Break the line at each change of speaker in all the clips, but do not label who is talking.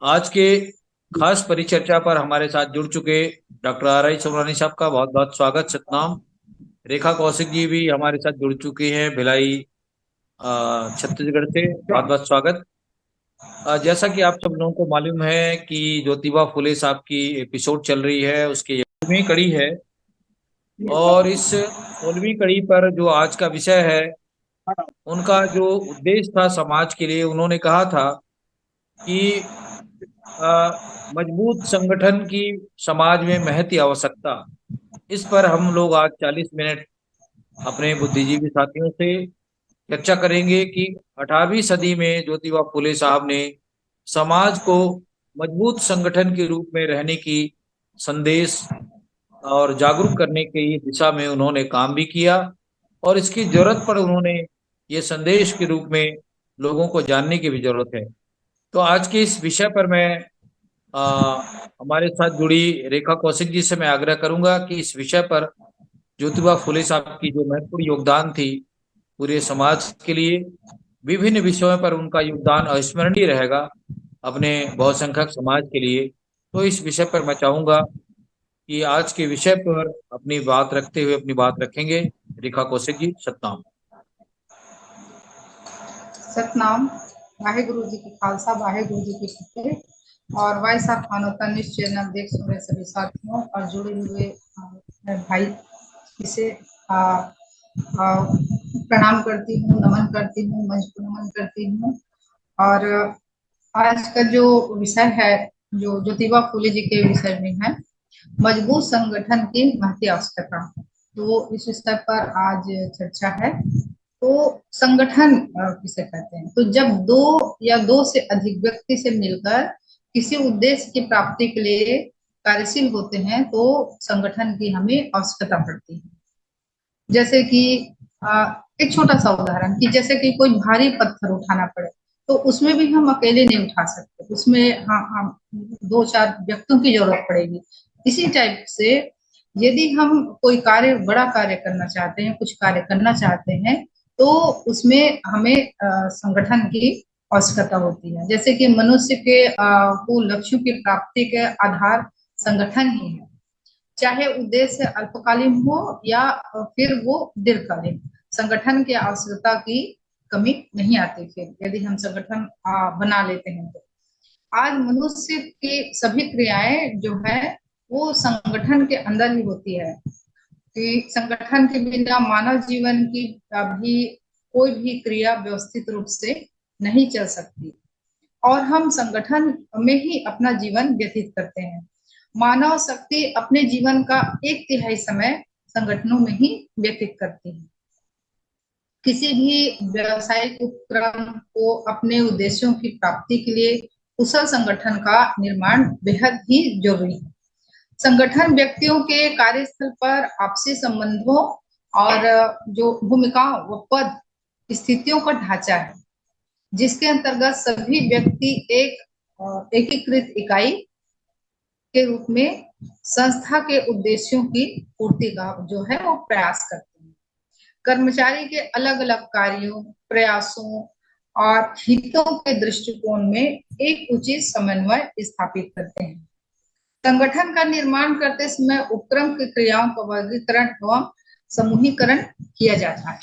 आज के खास परिचर्चा पर हमारे साथ जुड़ चुके डॉक्टर आर आई सोमरानी साहब का बहुत बहुत स्वागत। सतनाम। रेखा कौशिक जी भी हमारे साथ जुड़ चुकी हैं भिलाई छत्तीसगढ़ से। बहुत बहुत स्वागत। जैसा कि आप सब लोगों को मालूम है कि ज्योतिबा फुले साहब की एपिसोड चल रही है, उसकी 16वीं कड़ी है। और इस 16वीं कड़ी पर जो आज का विषय है, उनका जो उद्देश्य था समाज के लिए, उन्होंने कहा था कि अ, मजबूत संगठन की समाज में महती आवश्यकता। इस पर हम लोग आज 40 मिनट अपने बुद्धिजीवी साथियों से चर्चा करेंगे कि 18वीं सदी में ज्योतिबा फुले साहब ने समाज को मजबूत संगठन के रूप में रहने की संदेश और जागरूक करने की दिशा में उन्होंने काम भी किया। और इसकी जरूरत पर उन्होंने ये संदेश के रूप में लोगों को जानने की भी जरूरत है। तो आज के इस विषय पर मैं अ, हमारे साथ जुड़ी रेखा कौशिक जी से मैं आग्रह करूंगा कि इस विषय पर ज्योतिबा फुले साहब की जो महत्वपूर्ण योगदान थी पूरे समाज के लिए, विभिन्न विषयों पर उनका योगदान अविस्मरणीय रहेगा अपने बहुसंख्यक समाज के लिए। तो इस विषय पर मैं चाहूंगा कि आज के विषय पर अपनी बात रखते हुए अपनी बात रखेंगे रेखा कौशिक जी। सतनाम।
सतनाम। वाहेगुरु जी की खालसा, वाहेगुरु जी की फतेह। और वॉइस ऑफ मानवता न्यूज चैनल देख सुन रहे सभी साथियों और जुड़े हुए भाई इसे प्रणाम करती हूँ, नमन करती हूँ, मंच को नमन करती हूँ। और आज का जो विषय है, जो ज्योतिबा फुले जी के विषय में है, मजबूत संगठन की महती आवश्यकता। तो इस विषय पर आज चर्चा है। तो संगठन किसे कहते हैं? तो जब दो या दो से अधिक व्यक्ति से मिलकर किसी उद्देश्य की प्राप्ति के लिए कार्यशील होते हैं तो संगठन की हमें आवश्यकता पड़ती है। जैसे कि एक छोटा सा उदाहरण कि जैसे कि कोई भारी पत्थर उठाना पड़े तो उसमें भी हम अकेले नहीं उठा सकते, उसमें हम दो चार व्यक्तियों की जरूरत पड़ेगी। इसी टाइप से यदि हम कोई कार्य, बड़ा कार्य करना चाहते हैं, कुछ कार्य करना चाहते हैं, तो उसमें हमें संगठन की आवश्यकता होती है। जैसे कि मनुष्य के को लक्ष्यों की प्राप्ति के आधार संगठन ही है, चाहे उद्देश्य अल्पकालीन हो या फिर वो दीर्घकालीन। संगठन की आवश्यकता की कमी नहीं आती फिर यदि हम संगठन बना लेते हैं तो। आज मनुष्य की सभी क्रियाएं जो है वो संगठन के अंदर ही होती है, कि संगठन के बिना मानव जीवन की भी कोई भी क्रिया व्यवस्थित रूप से नहीं चल सकती। और हम संगठन में ही अपना जीवन व्यतीत करते हैं। मानव शक्ति अपने जीवन का 1/3 समय संगठनों में ही व्यतीत करती है। किसी भी व्यवसायिक उपक्रम को अपने उद्देश्यों की प्राप्ति के लिए कुशल संगठन का निर्माण बेहद ही जरूरी है। संगठन व्यक्तियों के कार्यस्थल पर आपसी संबंधों और जो भूमिकाओं व पद स्थितियों का ढांचा है, जिसके अंतर्गत सभी व्यक्ति एक एकीकृत इकाई के रूप में संस्था के उद्देश्यों की पूर्ति का जो है वो प्रयास करते हैं। कर्मचारी के अलग अलग कार्यों, प्रयासों और हितों के दृष्टिकोण में एक उचित समन्वय स्थापित करते हैं। संगठन का निर्माण करते समय उपक्रम की क्रियाओं का वर्गीकरण एवं समूहीकरण किया जाता है।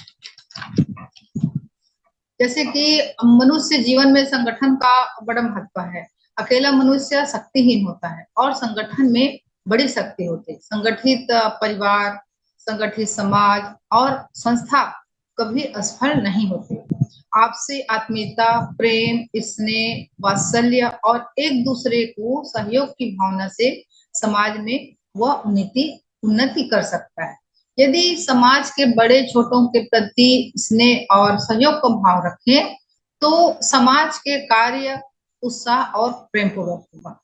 जैसे कि मनुष्य जीवन में संगठन का बड़ा महत्व है। अकेला मनुष्य शक्तिहीन होता है और संगठन में बड़ी शक्ति होती है। संगठित परिवार, संगठित समाज और संस्था कभी असफल नहीं होते। आपसी आत्मीयता, प्रेम, स्नेह, वात्सल्य और एक दूसरे को सहयोग की भावना से समाज में वह उन्नति कर सकता है। यदि समाज के बड़े छोटों के प्रति स्नेह और सहयोग का भाव रखें तो समाज के कार्य उत्साह और प्रेम पूर्वक होगा।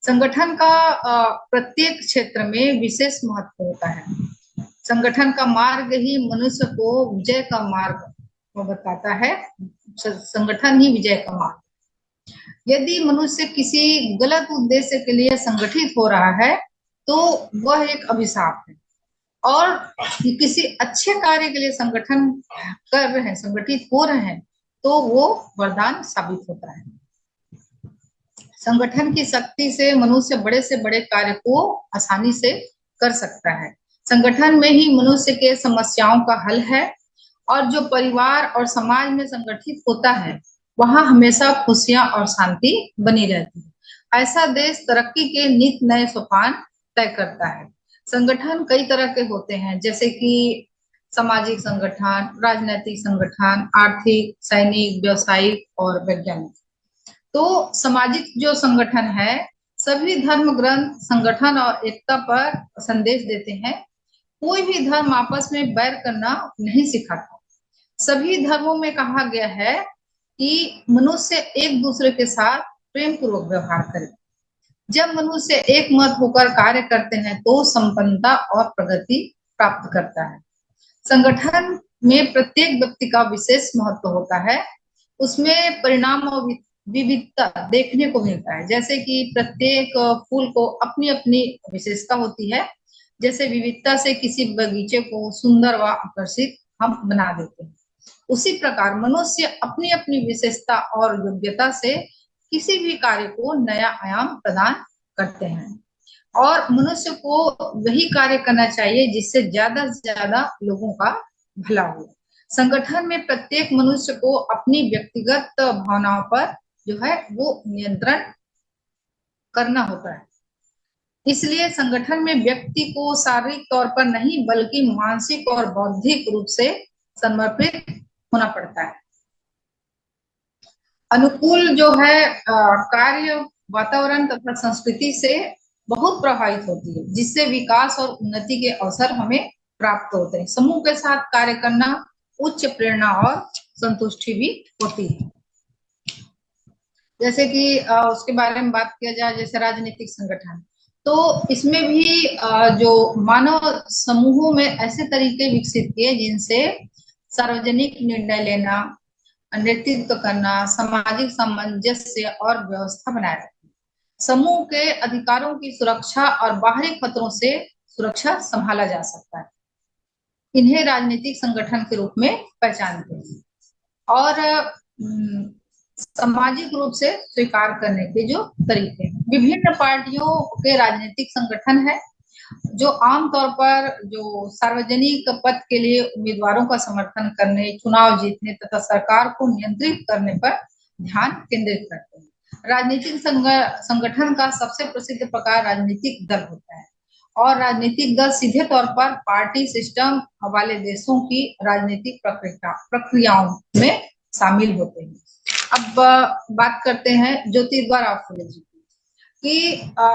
संगठन का प्रत्येक क्षेत्र में विशेष महत्व होता है। संगठन का मार्ग ही मनुष्य को विजय का मार्ग बताता है। संगठन ही विजय का मार्ग। यदि मनुष्य किसी गलत उद्देश्य के लिए संगठित हो रहा है तो वह एक अभिशाप है, और किसी अच्छे कार्य के लिए संगठन कर रहे हैं, संगठित हो रहे हैं, तो वो वरदान साबित होता है। संगठन की शक्ति से मनुष्य बड़े से बड़े कार्य को आसानी से कर सकता है। संगठन में ही मनुष्य के समस्याओं का हल है, और जो परिवार और समाज में संगठित होता है वहां हमेशा खुशियां और शांति बनी रहती है। ऐसा देश तरक्की के नित नए सोपान तय करता है। संगठन कई तरह के होते हैं, जैसे कि सामाजिक संगठन, राजनीतिक संगठन, आर्थिक, सैनिक, व्यवसायिक और वैज्ञानिक। तो सामाजिक जो संगठन है, सभी धर्म ग्रंथ संगठन और एकता पर संदेश देते हैं। कोई भी धर्म आपस में बैर करना नहीं सिखाता। सभी धर्मों में कहा गया है कि मनुष्य एक दूसरे के साथ प्रेम पूर्वक व्यवहार करे। जब मनुष्य एक मत होकर कार्य करते हैं तो संपन्नता और प्रगति प्राप्त करता है। संगठन में प्रत्येक व्यक्ति का विशेष महत्व होता है। उसमें परिणाम और विविधता देखने को मिलता है। जैसे कि प्रत्येक फूल को अपनी अपनी विशेषता होती है। जैसे विविधता से किसी बगीचे को सुंदर व आकर्षित हम बना देते हैं, उसी प्रकार मनुष्य अपनी अपनी विशेषता और योग्यता से किसी भी कार्य को नया आयाम प्रदान करते हैं, और मनुष्य को वही कार्य करना चाहिए जिससे ज्यादा से ज्यादा लोगों का भला हो। संगठन में प्रत्येक मनुष्य को अपनी व्यक्तिगत भावनाओं पर जो है वो नियंत्रण करना होता है। इसलिए संगठन में व्यक्ति को शारीरिक तौर पर नहीं बल्कि मानसिक और बौद्धिक रूप से समर्पित होना पड़ता है। अनुकूल जो है कार्य वातावरण तथा संस्कृति से बहुत प्रभावित होती है, जिससे विकास और उन्नति के अवसर हमें प्राप्त होते हैं। समूह के साथ कार्य करना उच्च प्रेरणा और संतुष्टि भी होती है। जैसे कि उसके बारे में बात किया जाए, जैसे राजनीतिक संगठन, तो इसमें भी जो मानव समूहों में ऐसे तरीके विकसित किए जिनसे सार्वजनिक निर्णय लेना, नेतृत्व करना, सामाजिक सामंजस्य और व्यवस्था बनाए रखना, समूह के अधिकारों की सुरक्षा और बाहरी खतरों से सुरक्षा संभाला जा सकता है। इन्हें राजनीतिक संगठन के रूप में पहचानते हैं। और सामाजिक रूप से स्वीकार करने के जो तरीके हैं, विभिन्न पार्टियों के राजनीतिक संगठन है जो आमतौर पर जो सार्वजनिक पद के लिए उम्मीदवारों का समर्थन करने, चुनाव जीतने तथा सरकार को नियंत्रित करने पर ध्यान केंद्रित करते हैं। राजनीतिक संगठन का सबसे प्रसिद्ध प्रकार राजनीतिक दल होता है, और राजनीतिक दल सीधे तौर पर पार्टी सिस्टम वाले देशों की राजनीतिक प्रक्रियाओं में शामिल होते हैं। अब बात करते हैं ज्योतिबा राव फुले जी की।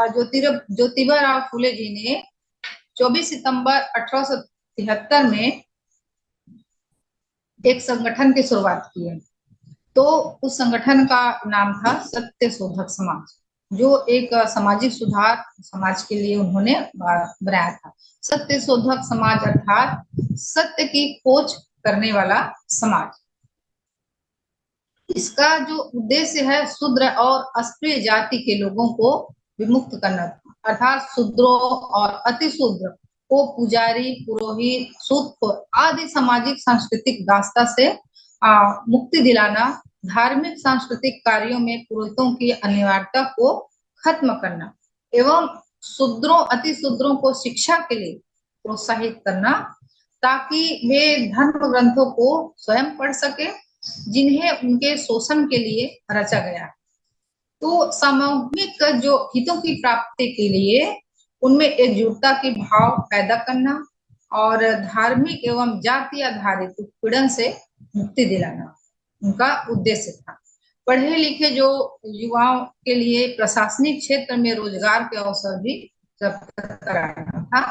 ज्योतिबा राव फुले जी ने 24 सितंबर 1873 में एक संगठन की शुरुआत की है। तो उस संगठन का नाम था सत्य शोधक समाज, जो एक सामाजिक सुधार समाज के लिए उन्होंने बनाया था। सत्य शोधक समाज अर्थात सत्य की खोज करने वाला समाज। इसका जो उद्देश्य है शूद्र और अस्पृश्य जाति के लोगों को विमुक्त करना था, अर्थात शूद्रों और अतिशूद्र को पुजारी, पुरोहित, सूदखोर आदि सामाजिक सांस्कृतिक दास्ता से मुक्ति दिलाना, धार्मिक सांस्कृतिक कार्यों में पुरोहितों की अनिवार्यता को खत्म करना एवं शूद्रों अतिशूद्रों को शिक्षा के लिए प्रोत्साहित करना, ताकि वे धर्म ग्रंथों को स्वयं पढ़ सके जिन्हें उनके शोषण के लिए रचा गया। तो सामूहिक जो हितों की प्राप्ति के लिए उनमें एकजुटता की भाव पैदा करना और धार्मिक एवं जाति आधारित उत्पीड़न से मुक्ति दिलाना उनका उद्देश्य था। पढ़े लिखे जो युवाओं के लिए प्रशासनिक क्षेत्र में रोजगार के अवसर भी कराना था।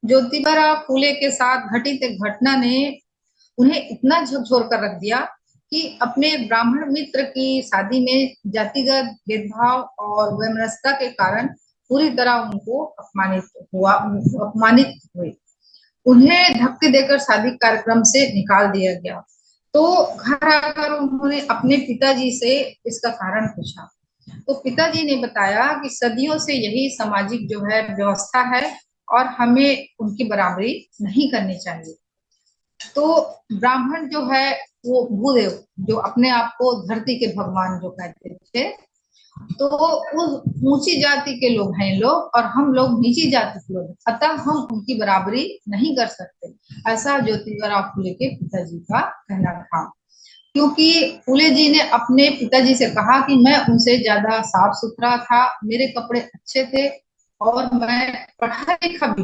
ज्योतिबा राव फूले के साथ घटित एक घटना ने उन्हें इतना झकझोर कर रख दिया कि अपने ब्राह्मण मित्र की शादी में जातिगत भेदभाव और वैमनस्यता के कारण पूरी तरह उनको अपमानित हुए। उन्हें धक्के देकर शादी कार्यक्रम से निकाल दिया गया। तो घर आकर उन्होंने अपने पिताजी से इसका कारण पूछा, तो पिताजी ने बताया कि सदियों से यही सामाजिक जो है व्यवस्था है और हमें उनकी बराबरी नहीं करनी चाहिए। तो ब्राह्मण जो है वो भूदेव, जो अपने आप को धरती के भगवान जो कहते थे, तो उस ऊंची जाति के लोग हैं लोग और हम लोग नीची जाति के लोग, अतः हम उनकी बराबरी नहीं कर सकते, ऐसा ज्योतिबा फुले के पिताजी का कहना था। क्योंकि फुले जी ने अपने पिताजी से कहा कि मैं उनसे ज्यादा साफ सुथरा था, मेरे कपड़े अच्छे थे और मैं पढ़ा लिखा भी।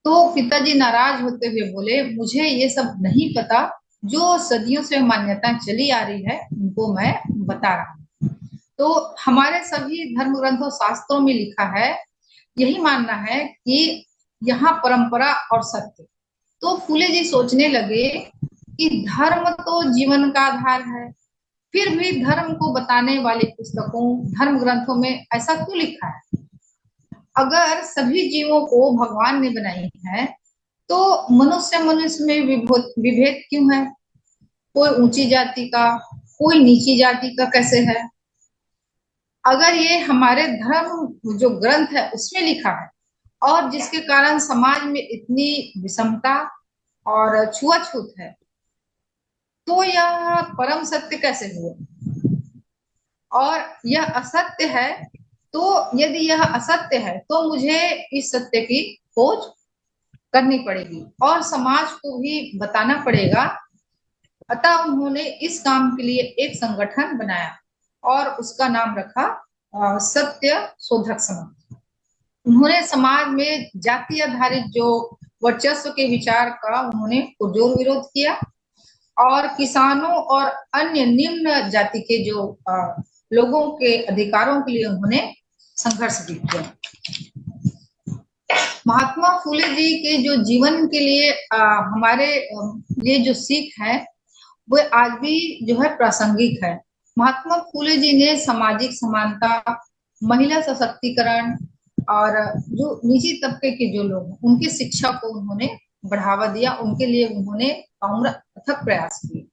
तो पिताजी नाराज होते हुए बोले, मुझे ये सब नहीं पता, जो सदियों से मान्यता चली आ रही है उनको मैं बता रहा हूँ। तो हमारे सभी धर्म ग्रंथों शास्त्रों में लिखा है, यही मानना है कि यहाँ परंपरा और सत्य। तो फूले जी सोचने लगे कि धर्म तो जीवन का आधार है, फिर भी धर्म को बताने वाली पुस्तकों, धर्म ग्रंथों में ऐसा क्यों लिखा है? अगर सभी जीवों को भगवान ने बनाई है तो मनुष्य मनुष्य में विभेद क्यों है? कोई ऊंची जाति का, कोई नीची जाति का कैसे है? अगर ये हमारे धर्म जो ग्रंथ है उसमें लिखा है और जिसके कारण समाज में इतनी विषमता और छुआछूत है, तो यह परम सत्य कैसे हुआ? और यह असत्य है, तो यदि यह असत्य है तो मुझे इस सत्य की खोज करनी पड़ेगी और समाज को भी बताना पड़ेगा। अतः उन्होंने इस काम के लिए एक संगठन बनाया और उसका नाम रखा सत्य शोधक समाज। उन्होंने समाज में जाति आधारित जो वर्चस्व के विचार का उन्होंने पुरजोर विरोध किया और किसानों और अन्य निम्न जाति के जो लोगों के अधिकारों के लिए उन्होंने संघर्ष भी किया। महात्मा फुले जी के जो जीवन के लिए हमारे लिए जो सीख है वो आज भी जो है प्रासंगिक है। महात्मा फुले जी ने सामाजिक समानता, महिला सशक्तिकरण और जो निजी तबके के जो लोग हैं उनकी शिक्षा को उन्होंने बढ़ावा दिया, उनके लिए उन्होंने अथक प्रयास किए।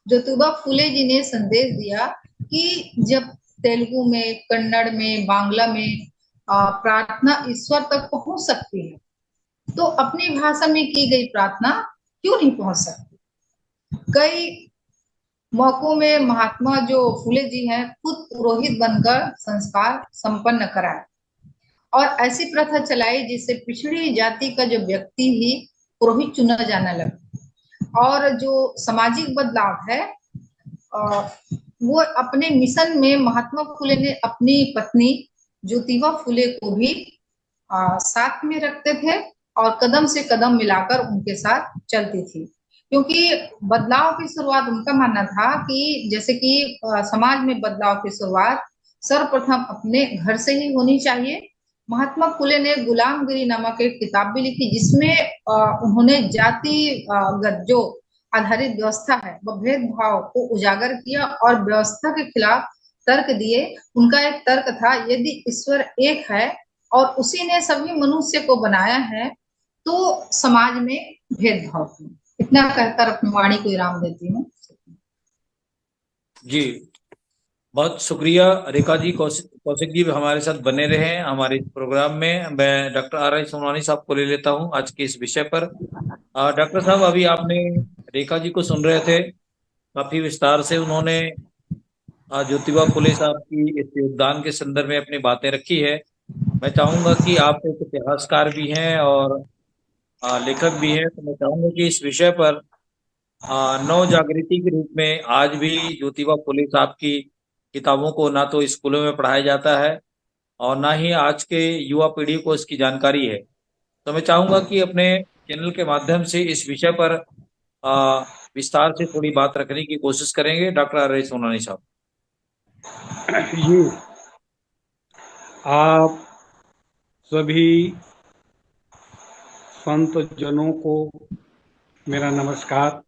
ज्योतिबा फुले जी ने संदेश दिया कि जब तेलुगु में, कन्नड़ में, बांग्ला में प्रार्थना ईश्वर तक पहुंच सकती है तो अपनी भाषा में की गई प्रार्थना क्यों नहीं पहुंच सकती? कई मौकों में महात्मा जो फुले जी हैं खुद पुरोहित बनकर संस्कार संपन्न कराए और ऐसी प्रथा चलाई जिससे पिछड़ी जाति का जो व्यक्ति ही पुरोहित चुना जाने लगा। और जो सामाजिक बदलाव है वो अपने मिशन में महात्मा फुले ने अपनी पत्नी ज्योतिबा फुले को भी साथ में रखते थे और कदम से कदम मिलाकर उनके साथ चलती थी। क्योंकि बदलाव की शुरुआत, उनका मानना था कि जैसे कि समाज में बदलाव की शुरुआत सर्वप्रथम अपने घर से ही होनी चाहिए। महात्मा फुले ने गुलामगिरी नामक एक किताब भी लिखी जिसमें उन्होंने जातिगत जो आधारित व्यवस्था है वह भेदभाव को उजागर किया और व्यवस्था के खिलाफ तर्क दिए। उनका एक तर्क था, यदि ईश्वर एक है और उसी ने सभी मनुष्य को बनाया है तो समाज में भेदभाव क्यों? इतना कहकर अपनी वाणी को विराम देती हूँ।
जी, बहुत शुक्रिया रेखा जी। कौशिक जी हमारे साथ बने रहे हमारे प्रोग्राम में। मैं डॉक्टर आर आई सोमवानी साहब को ले लेता हूं आज के इस विषय पर। डॉक्टर साहब, अभी आपने रेखा जी को सुन रहे थे, काफी विस्तार से उन्होंने ज्योतिबा फुले साहब की इस योगदान के संदर्भ में अपनी बातें रखी है। मैं चाहूंगा कि आप एक इतिहासकार भी हैं और लेखक भी हैं, तो मैं चाहूंगा कि इस विषय पर नव जागृति के रूप में आज भी ज्योतिबा फुले साहब की किताबों को ना तो स्कूलों में पढ़ाया जाता है और ना ही आज के युवा पीढ़ी को इसकी जानकारी है। तो मैं चाहूंगा कि अपने चैनल के माध्यम से इस विषय पर आ, विस्तार से थोड़ी बात रखने की कोशिश करेंगे। डॉक्टर आर एस सोनानी साहब
जी, आप सभी संत जनों को मेरा नमस्कार।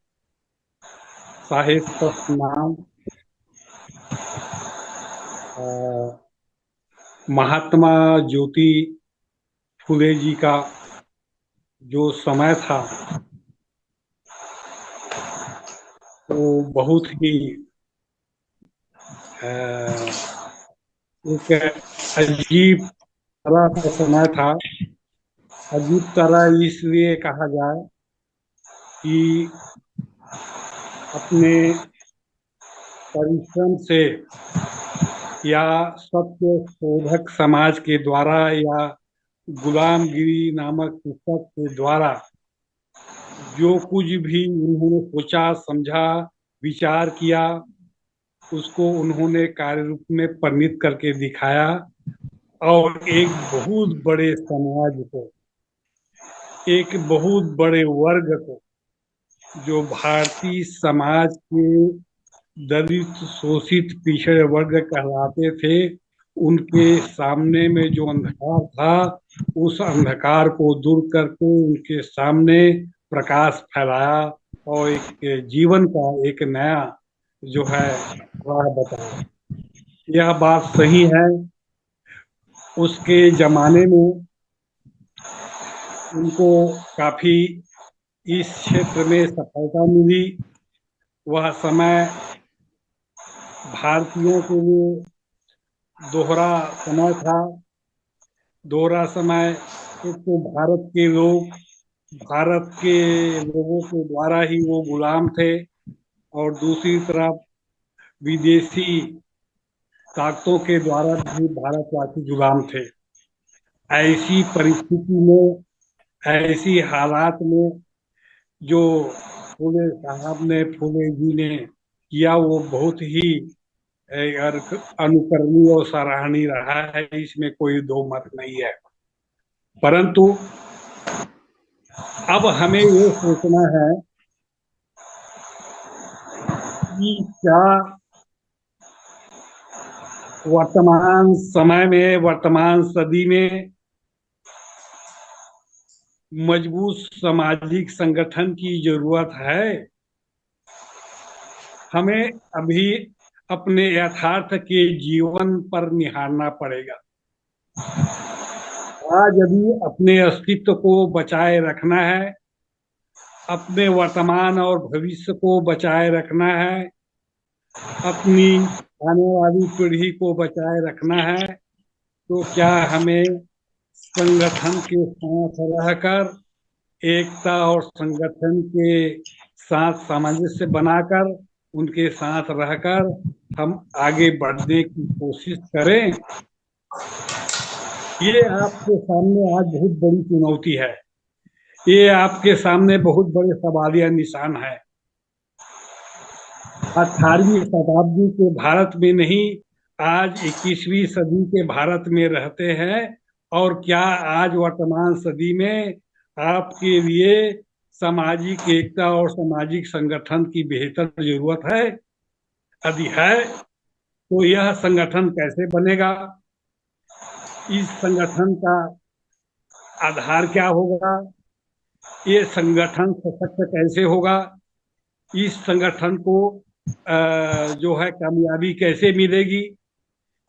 साहित्य नाम महात्मा ज्योति फुले जी का जो समय था वो बहुत ही एक अजीब तरह का समय था। अजीब तरह इसलिए कहा जाए कि अपने परिश्रम से या सत्य शोधक समाज के द्वारा या गुलामगिरी नामक पुस्तक के द्वारा जो कुछ भी उन्होंने सोचा, समझा, विचार किया, उसको उन्होंने कार्य रूप में परिणित करके दिखाया और एक बहुत बड़े समाज को, एक बहुत बड़े वर्ग को, जो भारतीय समाज के दलित, शोषित, पिछड़े वर्ग कहलाते थे, उनके सामने में जो अंधकार था, उस अंधकार को दूर करके उनके सामने प्रकाश फैलाया और एक जीवन का एक नया जो है राह बताया। यह बात सही है। उसके जमाने में उनको काफी इस क्षेत्र में सफलता मिली। वह समय भारतीयों के लिए दोहरा समय था। दोहरा समय, एक तो भारत के लोगों के द्वारा ही वो गुलाम थे और दूसरी तरफ विदेशी ताकतों के द्वारा भी भारतवासी गुलाम थे। ऐसी परिस्थिति में, ऐसी हालात में जो फूले जी ने किया, वो बहुत ही अनुकरणीय और सराहनीय रहा है। इसमें कोई दो मत नहीं है। परंतु अब हमें ये सोचना है कि क्या वर्तमान समय में, वर्तमान सदी में मजबूत सामाजिक संगठन की जरूरत है। हमें अभी अपने यथार्थ के जीवन पर निहारना पड़ेगा। आज अभी अपने अस्तित्व को बचाए रखना है, अपने वर्तमान और भविष्य को बचाए रखना है, अपनी आने वाली पीढ़ी को बचाए रखना है। तो क्या हमें संगठन के साथ रहकर, एकता और संगठन के साथ सामंजस्य बनाकर, उनके साथ रहकर हम आगे बढ़ने की कोशिश करें। ये आपके सामने आज बहुत बड़ी चुनौती है। ये आपके सामने बहुत बड़े सवालिया निशान है। 18वीं शताब्दी के भारत में नहीं, आज 21वीं सदी के भारत में रहते हैं। और क्या आज वर्तमान सदी में आपके लिए सामाजिक एकता और सामाजिक संगठन की बेहतर जरूरत है? यदि है तो यह संगठन कैसे बनेगा? इस संगठन का आधार क्या होगा? ये संगठन सशक्त कैसे होगा? इस संगठन को जो है कामयाबी कैसे मिलेगी?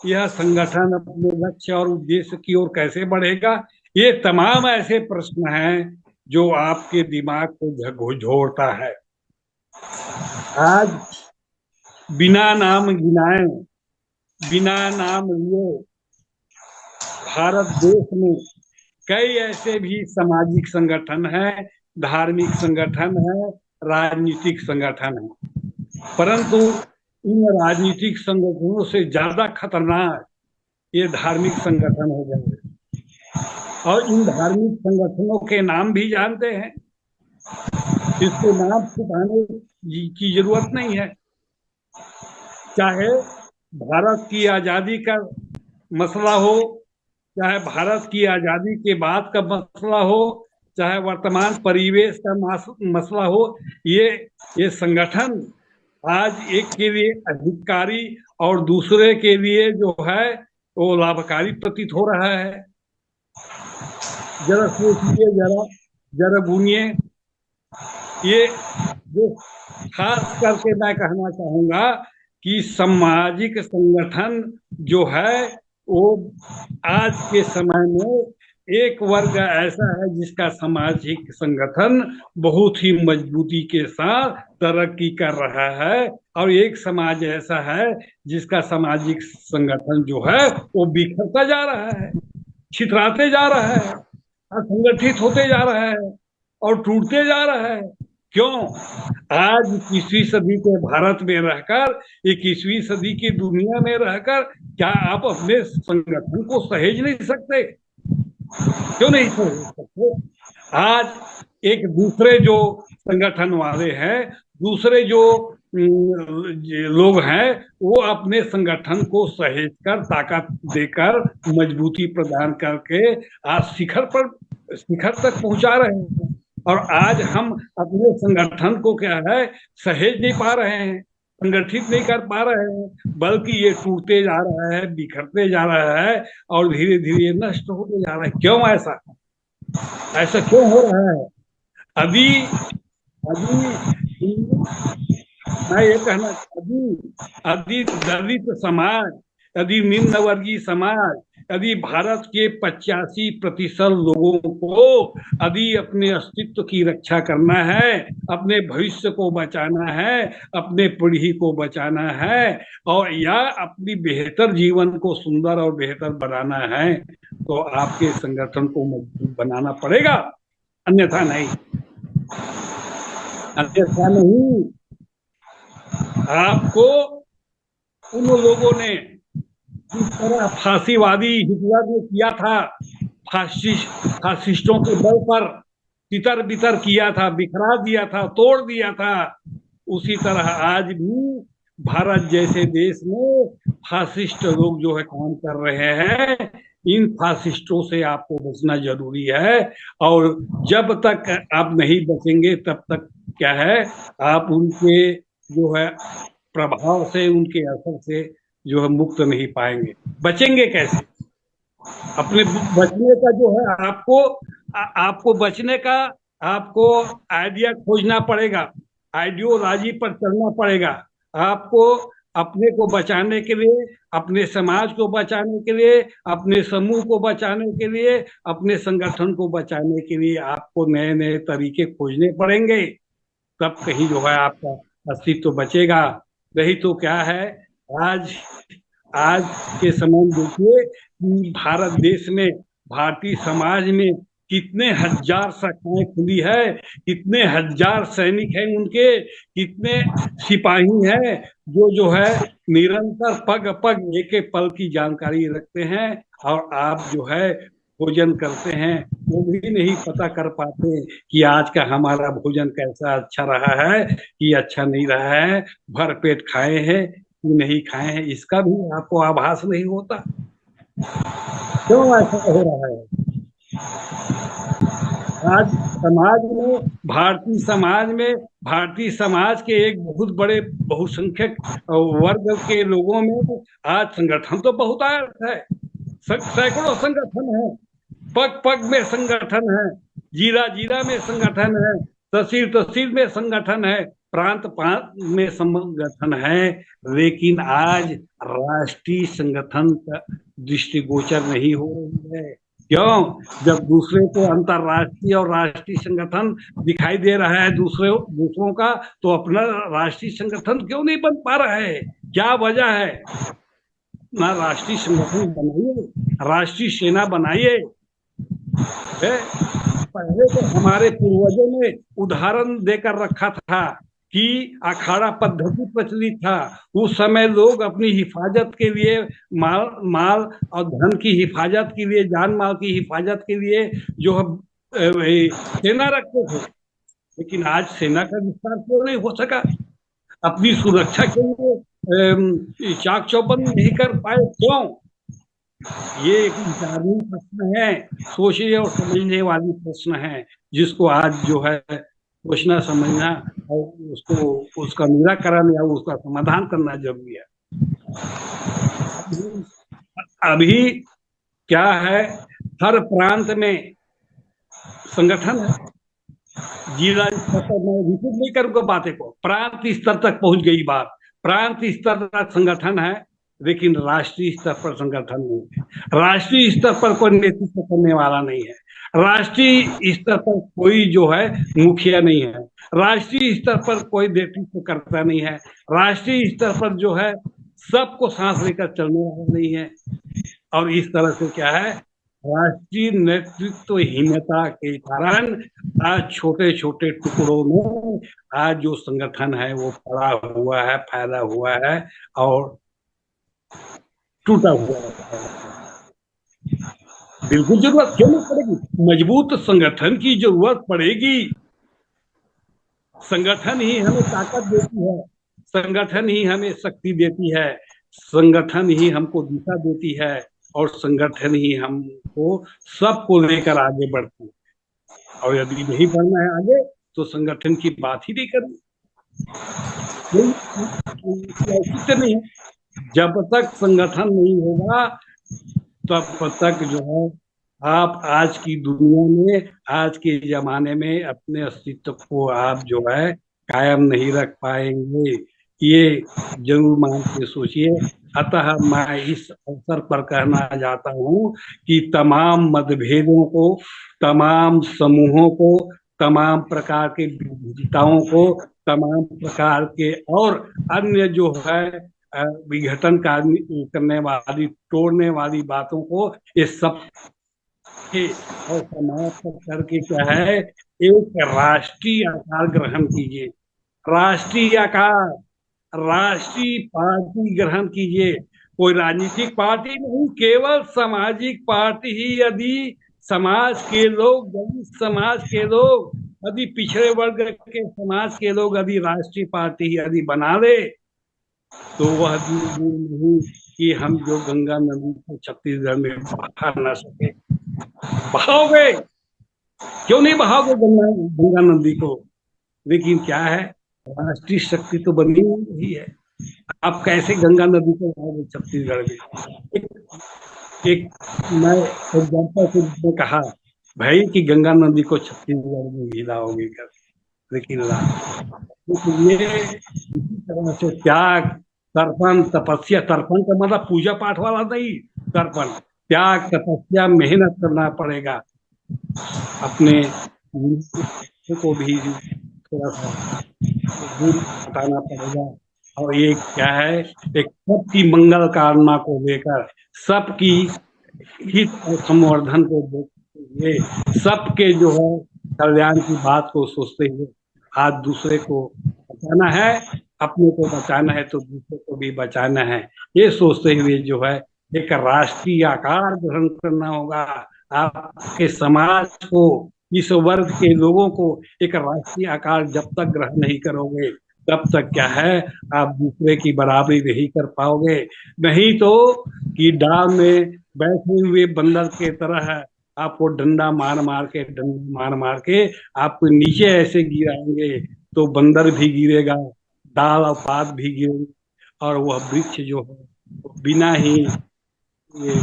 यह संगठन अपने लक्ष्य और उद्देश्य की ओर कैसे बढ़ेगा? ये तमाम ऐसे प्रश्न हैं जो आपके दिमाग को झकझोरता है। आज बिना नाम गिनाए, बिना नाम लिए भारत देश में कई ऐसे भी सामाजिक संगठन हैं, धार्मिक संगठन हैं, राजनीतिक संगठन हैं। परंतु इन राजनीतिक संगठनों से ज्यादा खतरनाक ये धार्मिक संगठन हो गए। और इन धार्मिक संगठनों के नाम भी जानते हैं। इसके नाम छुपाने की जरूरत नहीं है। चाहे भारत की आजादी का मसला हो, चाहे भारत की आजादी के बाद का मसला हो, चाहे वर्तमान परिवेश का मसला हो, ये संगठन आज एक के लिए अधिकारी और दूसरे के लिए जो है वो लाभकारी प्रतीत हो रहा है। जरा सोचिए, जरा गुनिए। ये जो खास करके मैं कहना चाहूंगा कि सामाजिक संगठन जो है वो आज के समय में एक वर्ग ऐसा है जिसका सामाजिक संगठन बहुत ही मजबूती के साथ तरक्की कर रहा है, और एक समाज ऐसा है जिसका सामाजिक संगठन जो है वो बिखरता जा रहा है, छितराते जा रहा है, असंगठित होते जा रहा है और टूटते जा रहा है। क्यों? आज 21वीं सदी के भारत में रहकर, 21वीं सदी की दुनिया में रहकर, क्या आप अपने संगठन को सहेज नहीं सकते? क्यों नहीं सहेज सकते? आज एक दूसरे जो संगठन वाले हैं, दूसरे जो लोग हैं, वो अपने संगठन को सहेज कर, ताकत देकर, मजबूती प्रदान करके आज शिखर तक पहुंचा रहे हैं। और आज हम अपने संगठन को क्या है, सहेज नहीं पा रहे हैं, संगठित नहीं कर पा रहे हैं, बल्कि ये टूटते जा रहा है, बिखरते जा रहा है और धीरे धीरे नष्ट होते जा रहा है। क्यों ऐसा क्यों हो रहा है? अभी अभी मैं ये कहना, यदि दलित समाज, यदि निम्न वर्गीय समाज, यदि भारत के 85% लोगों को यदि अपने अस्तित्व की रक्षा करना है, अपने भविष्य को बचाना है, अपने पीढ़ी को बचाना है, और या अपनी बेहतर जीवन को सुंदर और बेहतर बनाना है, तो आपके संगठन को मजबूत बनाना पड़ेगा, अन्यथा नहीं। आपको उन लोगों ने जिस तरह फांसीवादी हिटलर ने किया था, फासिस्टों के बल पर तितर बितर किया था, बिखरा दिया था, तोड़ दिया था, उसी तरह आज भी भारत जैसे देश में फासिस्ट लोग जो है काम कर रहे हैं। इन फासिस्टों से आपको बचना जरूरी है, और जब तक आप नहीं बचेंगे तब तक क्या है, आप उनके जो है प्रभाव से, उनके असर से जो है मुक्त नहीं पाएंगे। बचेंगे कैसे? अपने बचने का जो है, आपको बचने का आपको आइडिया खोजना पड़ेगा, आइडियोलॉजी पर चलना पड़ेगा। आपको अपने को बचाने के लिए, अपने समाज को बचाने के लिए, अपने समूह को बचाने के लिए, अपने संगठन को बचाने के लिए आपको नए नए तरीके खोजने पड़ेंगे, तब कहीं जो है आपका अस्तित्व बचेगा। नहीं तो क्या है, आज के समय में देखिए कि भारत देश में, भारतीय समाज में कितने हजार शाखाएं खुली है, कितने हजार सैनिक हैं उनके, कितने सिपाही हैं जो है निरंतर पग पग एक एक पल की जानकारी रखते हैं, और आप जो है भोजन करते हैं वो भी नहीं पता कर पाते कि आज का हमारा भोजन कैसा अच्छा रहा है कि अच्छा नहीं रहा है, भर पेट खाए हैं कि नहीं खाए हैं, इसका भी आपको आभास नहीं होता। क्यों ऐसा हो रहा है? आज भारतीय समाज के एक बहुत बड़े बहुसंख्यक वर्ग के लोगों में आज संगठन तो बहुत है, सैकड़ों संगठन है, पग पग में संगठन है, जीरा जीरा में संगठन है, तहसील तहसील में संगठन है, प्रांत प्रांत में संगठन है, लेकिन आज राष्ट्रीय संगठन का दृष्टिगोचर नहीं हो रही है। क्यों? जब दूसरे को अंतरराष्ट्रीय और राष्ट्रीय संगठन दिखाई दे रहा है दूसरों का, तो अपना राष्ट्रीय संगठन क्यों नहीं बन पा रहा है? क्या वजह है? ना राष्ट्रीय संगठन बनाइए, राष्ट्रीय सेना बनाइए। पहले तो हमारे पूर्वजों ने उदाहरण देकर रखा था कि अखाड़ा पद्धति प्रचलित था। उस समय लोग अपनी हिफाजत के लिए, माल और धन की हिफाजत के लिए, जान माल की हिफाजत के लिए जो है सेना रखते थे। लेकिन आज सेना का विस्तार क्यों नहीं हो सका? अपनी सुरक्षा के लिए चाक चौबंद नहीं कर पाए, क्यों? ये एक विचारणीय प्रश्न है, सोचने और समझने वाली प्रश्न है, जिसको आज जो है सोचना समझना और उसका निराकरण या उसका समाधान करना जरूरी है। अभी क्या है, हर प्रांत में संगठन है, जिला स्तर पर, मैं रिपीट नहीं करूंगा बातें को, प्रांत स्तर तक पहुंच गई बात, प्रांत स्तर तक संगठन है, लेकिन राष्ट्रीय स्तर पर संगठन नहीं है। राष्ट्रीय स्तर पर कोई नेतृत्व करने वाला नहीं है, राष्ट्रीय स्तर पर कोई जो है मुखिया नहीं है, राष्ट्रीय स्तर पर कोई नेतृत्व करता नहीं है, राष्ट्रीय स्तर पर जो है सबको सांस लेकर चलने वाला नहीं है। और इस तरह से क्या है, राष्ट्रीय नेतृत्वहीनता के कारण आज छोटे छोटे टुकड़ों में आज जो संगठन है वो पड़ा हुआ है, फैला हुआ है और टूटा हुआ है। बिल्कुल जरूरत क्यों नहीं पड़ेगी, मजबूत संगठन की जरूरत पड़ेगी। संगठन ही हमें ताकत देती है, संगठन ही हमें शक्ति देती है, संगठन ही हमको दिशा देती है और संगठन ही हमको सबको लेकर आगे बढ़ती है। और यदि नहीं बढ़ना है आगे तो संगठन की बात ही नहीं करनी। नहीं है, जब तक संगठन नहीं होगा तब तक जो है आप आज की दुनिया में, आज के जमाने में अपने अस्तित्व को आप जो है कायम नहीं रख पाएंगे, ये जरूर मान के सोचिए। अतः मैं इस अवसर पर कहना चाहता हूँ कि तमाम मतभेदों को, तमाम समूहों को, तमाम प्रकार के विविधताओं को, तमाम प्रकार के और अन्य जो है विघटन करने वाली, तोड़ने वाली बातों को, ये सब और समाप्त करके क्या है, एक राष्ट्रीय आकार ग्रहण कीजिए। राष्ट्रीय आकार, राष्ट्रीय पार्टी ग्रहण कीजिए। कोई राजनीतिक पार्टी नहीं, केवल सामाजिक पार्टी ही। यदि समाज के लोग, दलित समाज के लोग, यदि पिछड़े वर्ग के समाज के लोग यदि राष्ट्रीय पार्टी यदि बना ले तो वह दूर नहीं कि हम जो गंगा नदी को छत्तीसगढ़ में बहा न सके। बहाओगे, क्यों नहीं बहाओगे गंगा नदी को? लेकिन क्या है, राष्ट्रीय शक्ति तो बनी हुई है। आप कैसे गंगा नदी को बहाओगे छत्तीसगढ़ में? एक मैं एग्जाम्पल के रूप में कहा भाई कि गंगा नदी को छत्तीसगढ़ में हिलाओगे कर, लेकिन ये इसी तरह से त्याग, तर्पण, तपस्या, तर्पण का मतलब पूजा पाठ वाला नहीं, तर्पण, त्याग, तपस्या, मेहनत करना पड़ेगा। अपने को भी थोड़ा सा दूर हटाना पड़ेगा। और ये क्या है, एक सबकी मंगल कामना को लेकर, सबकी हित और संवर्धन को देखते हुए, सबके जो है कल्याण की बात को सोचते हुए आज दूसरे को बचाना है, अपने को बचाना है तो दूसरे को भी बचाना है, ये सोचते हुए जो है एक राष्ट्रीय आकार ग्रहण करना होगा। आपके समाज को, इस वर्ग के लोगों को एक राष्ट्रीय आकार जब तक ग्रहण नहीं करोगे तब तक क्या है, आप दूसरे की बराबरी नहीं कर पाओगे। नहीं तो कि डाल में बैठे हुए बंदर के तरह आपको डंडा मार मार के आपको नीचे ऐसे गिराएंगे तो बंदर भी गिरेगा, डाल और पात भी गिरेंगे और वह वृक्ष जो है बिना ही ये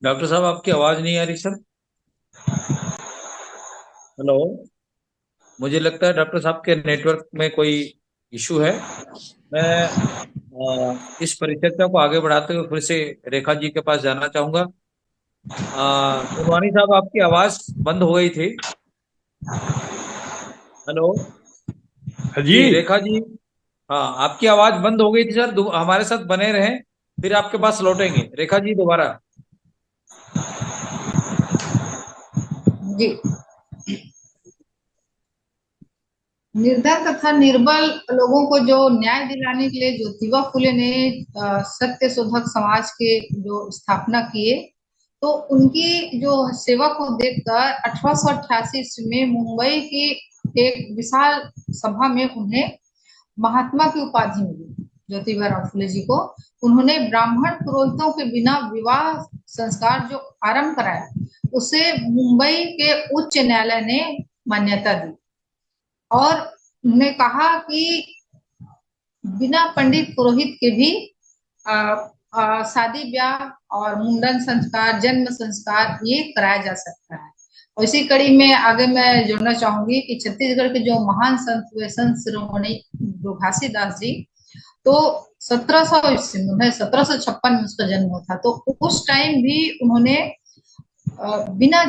डॉक्टर साहब आपकी आवाज नहीं आ रही सर। हेलो, मुझे लगता है डॉक्टर साहब के नेटवर्क में कोई इशू है। मैं इस परिचर्चा को आगे बढ़ाते हुए फिर से रेखा जी के पास जाना चाहूंगा। सुनवानी साहब आपकी आवाज बंद हो गई थी। हेलो जी रेखा जी, हाँ आपकी आवाज बंद हो गई थी सर, हमारे साथ बने रहें, फिर आपके पास लौटेंगे। रेखा जी दोबारा
जी। निर्धन तथा निर्बल लोगों को जो न्याय दिलाने के लिए ज्योतिबा फुले ने सत्य शोधक समाज के जो स्थापना किए, तो उनकी जो सेवा को देखकर 1888 में मुंबई की एक विशाल सभा में उन्हें महात्मा की उपाधि मिली। ज्योतिबा राव फुले जी को उन्होंने ब्राह्मण पुरोहितों के बिना विवाह संस्कार जो आरंभ कराया, उसे मुंबई के उच्च न्यायालय ने मान्यता दी और उन्होंने कहा कि बिना पंडित पुरोहित के भी शादी ब्याह और मुंडन संस्कार, जन्म संस्कार ये कराया जा सकता है। और इसी कड़ी में आगे मैं जोड़ना चाहूंगी कि छत्तीसगढ़ के जो महान संत हुए संत शिरोमणि घासीदास जी, तो 1756 में उसका जन्म हुआ था। तो उस टाइम भी उन्होंने बिना